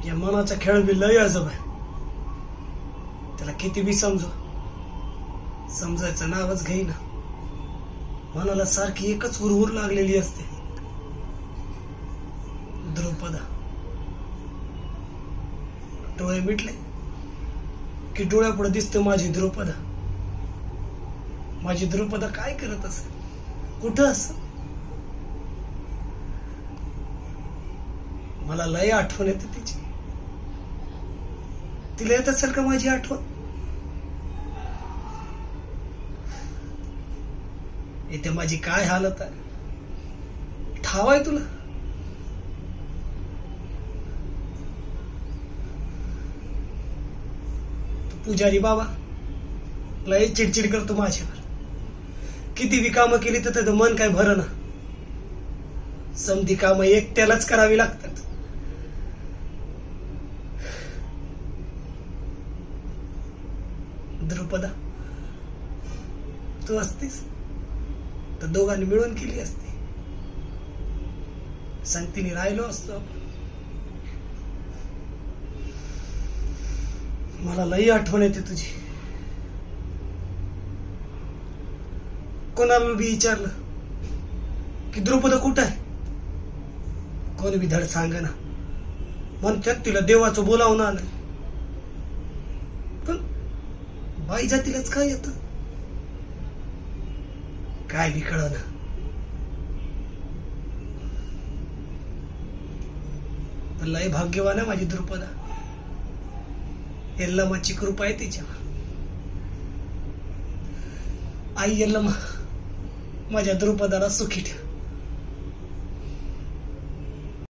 या मनाचा खेळ बी लय अजब आहे. त्याला किती बी समजायचं नावच घेईना. मनाला सारखी एकच हुरहुर लागलेली असते. द्रुपदा. डोळे मिटले की डोळ्यापुढे दिसते माझी द्रुपदा. माझी द्रुपदा काय करत असेल, कुठं असेल? मला लय आठवण येते तिची. तिला येत असेल का माझी आठवण? इथे माझी काय हालत आहे ठाव आहे तुला? पुजारी बाबा लय चिडचिड करतो माझ्यावर. किती बी कामं केली तर त्याचं मन काय भरना. समधी कामं एकट्यालाच करावी लागतात. द्रुपदा, तू असतीस तर दोघांनी मिळून केली असती. संगतीने राहिलो असतो. मला लई आठवण येते तुझी. कोणाला बी विचारलं की द्रुपदा कुठं आहे, कोणी बी धड सांगना. म्हणतात तिला देवाचं बोलावून आलं. पण बाई जातीलाच काय येत, काय बी कळना. पण लय भाग्यवान आहे माझी द्रुपदा. यल्लमाची कृपा आहे तिच्यावर. आई यल्लमा माझ्या द्रुपदाला सुखी ठेव.